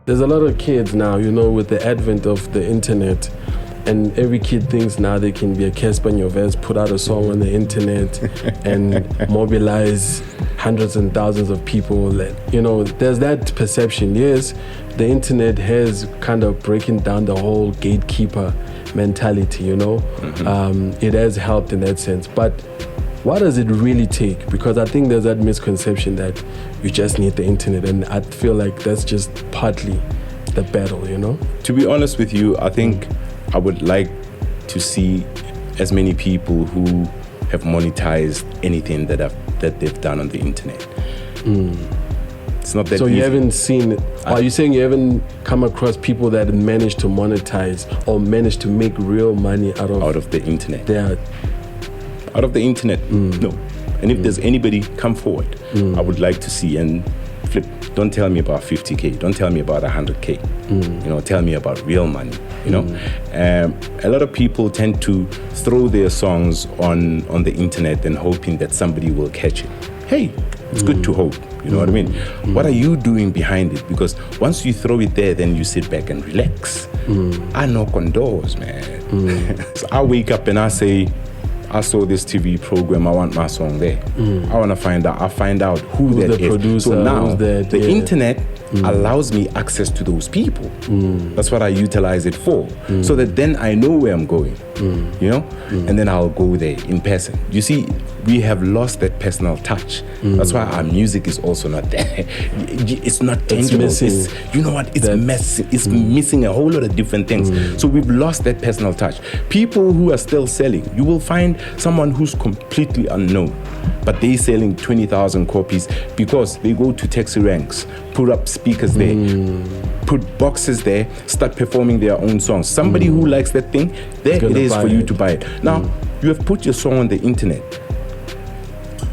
There's a lot of kids now, with the advent of the internet, and every kid thinks now they can be a Casper Nyovest, put out a song on the internet and mobilize hundreds and thousands of people. There's that perception. Yes, the internet has kind of breaking down the whole gatekeeper mentality, It has helped in that sense. But what does it really take? Because I think there's that misconception that you just need the internet, and I feel like that's just partly the battle, To be honest with you, I think I would like to see as many people who have monetized anything that they've done on the internet. It's not that so easy. You haven't seen, are you saying you haven't come across people that managed to monetize or managed to make real money out of the internet? Out of the internet, no. And if there's anybody, come forward. I would like to see. And Flip, don't tell me about 50K. Don't tell me about 100K. Tell me about real money. A lot of people tend to throw their songs on the internet and hoping that somebody will catch it. Hey, it's good to hope. You know what I mean? What are you doing behind it? Because once you throw it there, then you sit back and relax. I knock on doors, man. So I wake up and I say, I saw this TV program, I want my song there. I want to find out. I find out who that the is. Producer, so now the internet allows me access to those people. That's what I utilize it for. So that then I know where I'm going, and then I'll go there in person. You see, we have lost that personal touch. That's why our music is also not there. It's not tangible. It's missing. It's messing. It's missing a whole lot of different things. So we've lost that personal touch. People who are still selling, you will find someone who's completely unknown, but they're selling 20,000 copies because they go to taxi ranks, put up speakers there, put boxes there, start performing their own songs. Somebody who likes that thing, there it is for you to buy it. Now, you have put your song on the internet.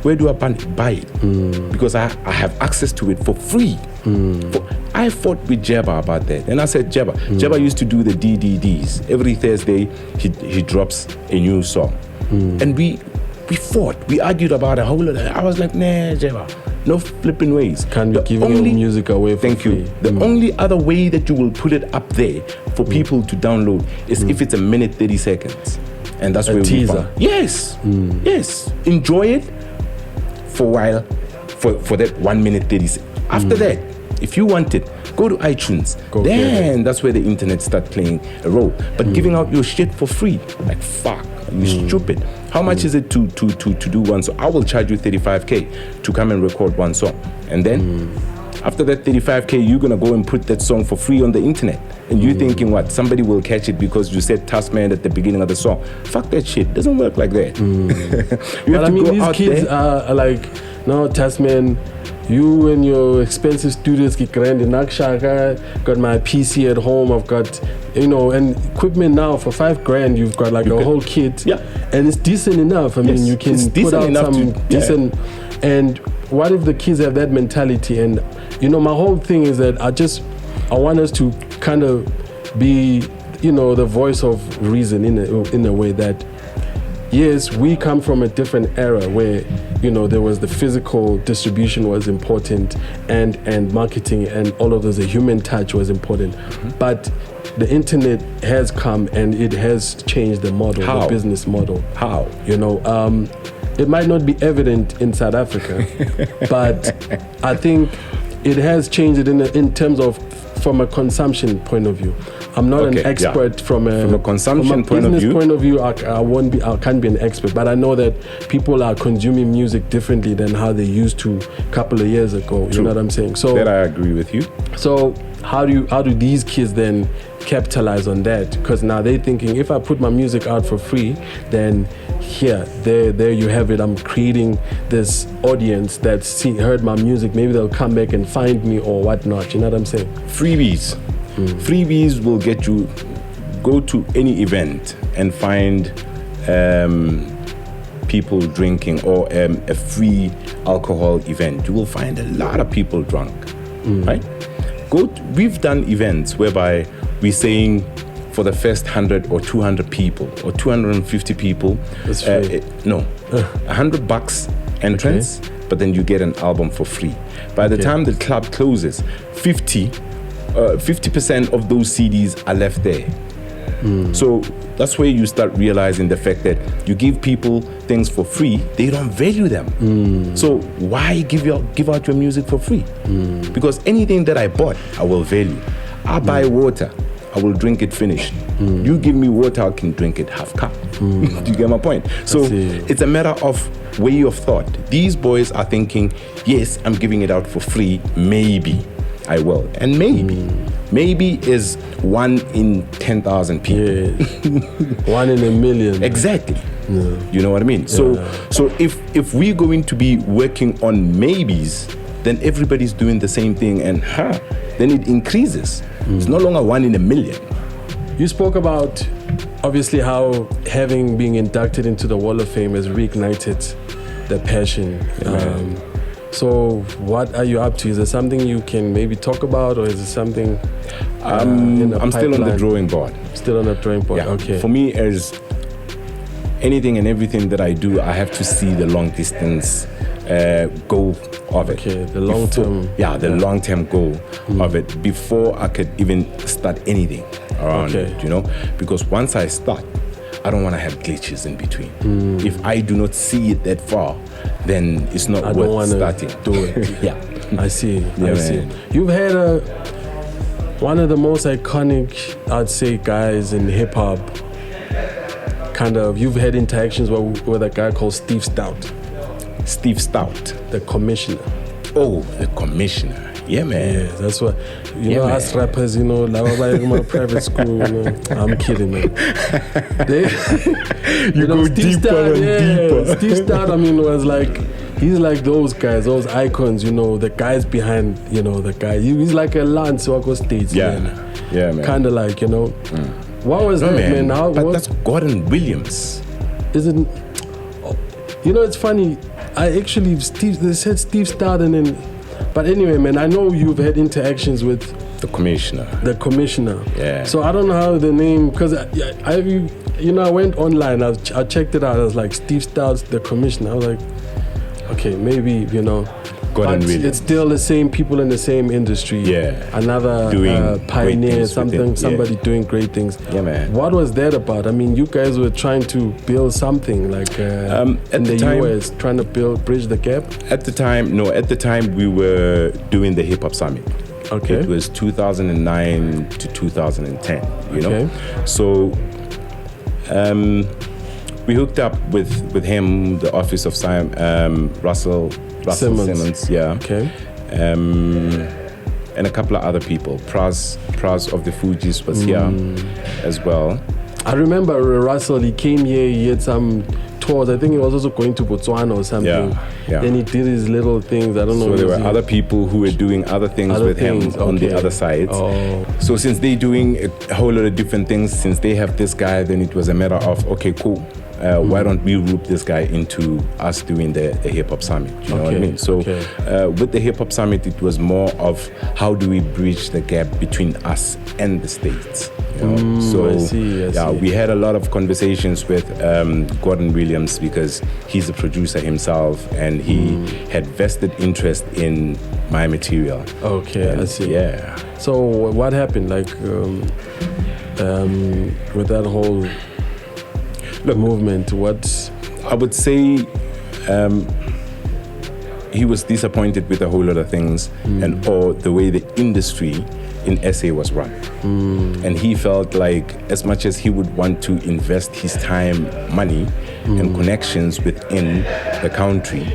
Where do I buy it? Because I have access to it for free. I fought with Jabba about that. And I said, Jabba used to do the DDDs. Every Thursday, he drops a new song. And we fought. We argued about a whole lot. I was like, nah, Jabba, no flipping ways. Can't be giving your music away for free. The only other way that you will put it up there for people to download is if it's a minute 30 seconds. And that's where we found. Yes. Yes. Enjoy it for a while, for that 1 minute 30 seconds. After that, if you want it, go to iTunes. Then that's where the internet start playing a role. But giving out your shit for free, like fuck, you stupid. How much is it to do one song? I will charge you 35K to come and record one song. And then after that 35K, you're gonna go and put that song for free on the internet. And you're thinking what? Somebody will catch it because you said Thasman at the beginning of the song. Fuck that shit. Doesn't work like that. These kids are like, no, Thasman, you and your expensive studios get grand in Nakshaka, got my PC at home, I've got, and equipment now for $5,000, you've got like a whole kit. Yeah. And it's decent enough. I mean, you can put out some decent, and what if the kids have that mentality? And, my whole thing is that I want us to kind of be, the voice of reason in a way that, yes, we come from a different era where, there was the physical distribution was important and marketing and all of those, the human touch was important. But the internet has come and it has changed the model, the business model. How? It might not be evident in South Africa, but I think it has changed it in terms of from a consumption point of view. I'm not an expert from a consumption point of view. I can't be an expert, but I know that people are consuming music differently than how they used to a couple of years ago. True. You know what I'm saying? So that I agree with you. So how do these kids then capitalize on that? Because now they're thinking, if I put my music out for free, then there you have it. I'm creating this audience that's heard my music. Maybe they'll come back and find me or whatnot. You know what I'm saying? Freebies. Freebies will get you, go to any event and find people drinking or a free alcohol event. You will find a lot of people drunk, right? We've done events whereby we're saying for the first 100 or 200 people or 250 people, $100 entrance, but then you get an album for free. By the time the club closes, 50 50% of those CDs are left there. So that's where you start realizing the fact that you give people things for free, they don't value them. So why give out your music for free? Because anything that I bought, I will value. I buy water, I will drink it finished. You give me water, I can drink it half cup. Do you get my point? So it's a matter of way of thought. These boys are thinking, yes, I'm giving it out for free, maybe I will. And maybe is 1 in 10,000 people. Yeah. 1 in a million. Exactly. Yeah. You know what I mean? So if we're going to be working on maybes, then everybody's doing the same thing, and then it increases. It's no longer 1 in a million. You spoke about obviously how being inducted into the Wall of Fame has reignited the passion. So what are you up to? Is there something you can maybe talk about, or is it something I'm still on the drawing board. Still on the drawing board, yeah. Okay. For me, as anything and everything that I do, I have to see the long distance goal of it. Okay, the long term. Yeah, the long term goal of it before I could even start anything around it, you know? Because once I start, I don't want to have glitches in between. If I do not see it that far, then it's not worth starting. Do it. Yeah. I see. Yeah, I see. You've had one of the most iconic, I'd say, guys in hip hop. You've had interactions with a guy called Steve Stout. Steve Stout, the commissioner. Oh, the commissioner. Yeah, man. Yeah, that's what, you know, us rappers, you know, like my private school, you know. I'm kidding, man. You go deeper and deeper. Steve Stout, I mean, he's like those guys, those icons, you know, the guys behind, you know, the guy. He's like a Lance Wako States, man. Yeah, man. Kind of like, you know. What was that, man? That's Gordon Williams. Isn't, you know, it's funny. They said Steve Stout and then, but anyway, man, I know you've had interactions with the commissioner. Yeah. So I don't know how the name, because I went online, I checked it out. I was like, Steve Stout's the commissioner. I was like, okay, maybe, you know. Gordon Williams. It's still the same people in the same industry. Yeah. Another pioneer, somebody doing great things. Yeah, man. What was that about? I mean, you guys were trying to build something like in the US, trying to bridge the gap? At the time we were doing the Hip Hop Summit. Okay. It was 2009 to 2010, you know? So we hooked up with him, the office of Russell Simmons, yeah. Okay. And a couple of other people. Praz of the Fugees was here as well. I remember Russell, he came here, he had some tours. I think he was also going to Botswana or something. Yeah. Then he did his little things. I don't know. So there were other people who were doing other things with him on the other side. Oh. So since they're doing a whole lot of different things, since they have this guy, then it was a matter of, okay, cool. Why don't we rope this guy into us doing the Hip Hop Summit? You know what I mean? So with the Hip Hop Summit, it was more of how do we bridge the gap between us and the States? You know? I see. We had a lot of conversations with Gordon Williams because he's a producer himself and he had vested interest in my material. Okay, and I see. Yeah. So what happened, like, with that whole movement? What I would say, he was disappointed with a whole lot of things or the way the industry in SA was run. And he felt like as much as he would want to invest his time, money and connections within the country,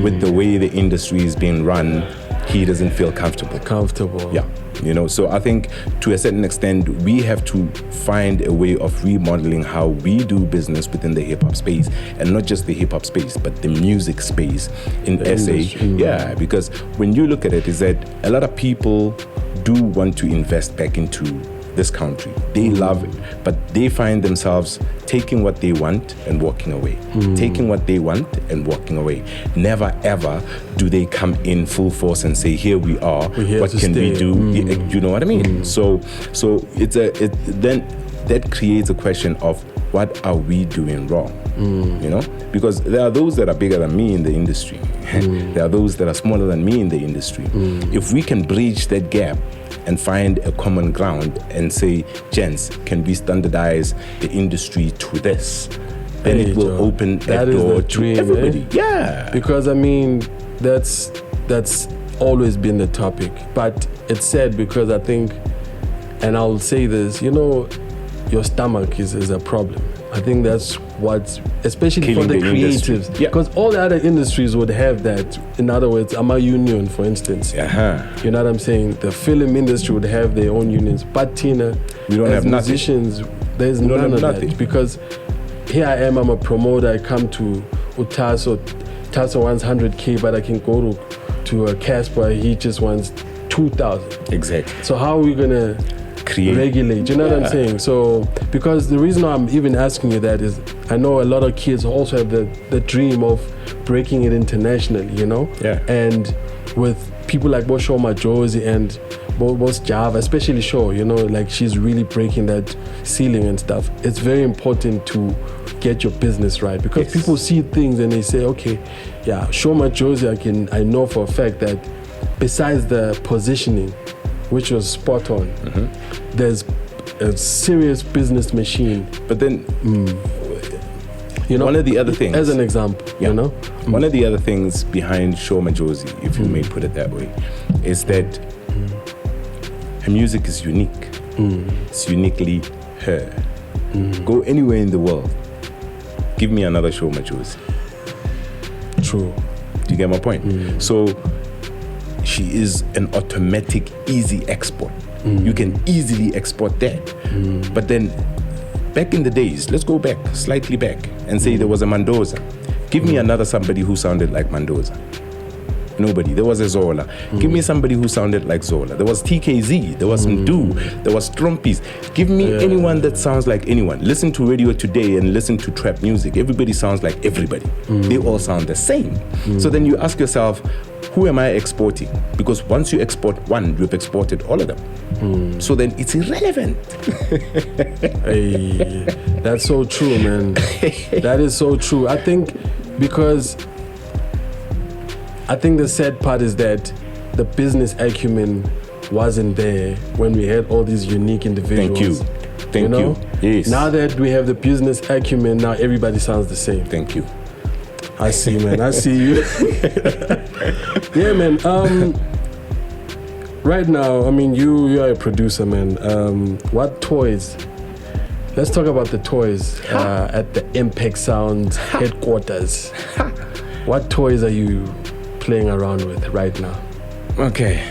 with the way the industry is being run, he doesn't feel comfortable. Yeah. You know, so I think to a certain extent, we have to find a way of remodeling how we do business within the hip hop space, and not just the hip hop space, but the music space in SA. Yeah, because when you look at it, is that a lot of people do want to invest back into this country. They love it, but they find themselves taking what they want and walking away. Taking what they want and walking away. Never ever do they come in full force and say, here we are, what can we do? You know what I mean? So then that creates a question of what are we doing wrong? You know, because there are those that are bigger than me in the industry. There are those that are smaller than me in the industry. If we can bridge that gap and find a common ground and say, gents, can we standardize the industry to this? Then it will open that door to everybody. Yeah. Because I mean, that's always been the topic. But it's sad because I think, and I'll say this, you know, your stomach is a problem. I think that's what's, especially Killing for the industry. creatives. Because all the other industries would have that. In other words, I'm a union, for instance. You know what I'm saying? The film industry would have their own unions. But Tina, we don't have musicians, there's none of that. Because here I am, I'm a promoter. I come to Utaso. Taso wants 100K, but I can go to a Casper. He just wants 2,000. Exactly. So how are we gonna regulate? You know what I'm saying? So because the reason I'm even asking you that is I know a lot of kids also have the dream of breaking it internationally. You know. Yeah. And with people like Bosho Majosi and Boss Java, especially Shaw, you know, like she's really breaking that ceiling and stuff. It's very important to get your business right because people see things and they say, okay, yeah, Shaw Majosi, I know for a fact that besides the positioning, which was spot on, there's a serious business machine. But then, you know, one of the other things, as an example, you know, one of the other things behind Shaw Majosi, if you may put it that way, is that her music is unique. It's uniquely her. Go anywhere in the world, give me another Shaw Majosi. True. Do you get my point? So she is an automatic, easy export. You can easily export that. But then, back in the days, let's go back, slightly back, and say there was a Mendoza. Give me another somebody who sounded like Mendoza. Nobody. There was a Zola. Give me somebody who sounded like Zola. There was TKZ. There was Mdu. There was Trompies. Give me anyone that sounds like anyone. Listen to radio today and listen to trap music. Everybody sounds like everybody. They all sound the same. So then you ask yourself, who am I exporting? Because once you export one, you've exported all of them. So then it's irrelevant. Hey, that's so true, man. That is so true. I think because the sad part is that the business acumen wasn't there when we had all these unique individuals. Thank you. Yes. Now that we have the business acumen, now everybody sounds the same. Thank you. I see, man. I see you. Yeah, man. Right now, I mean, you are a producer, man. What toys? Let's talk about the toys at the Impact Sound headquarters. What toys are you playing around with right now? Okay.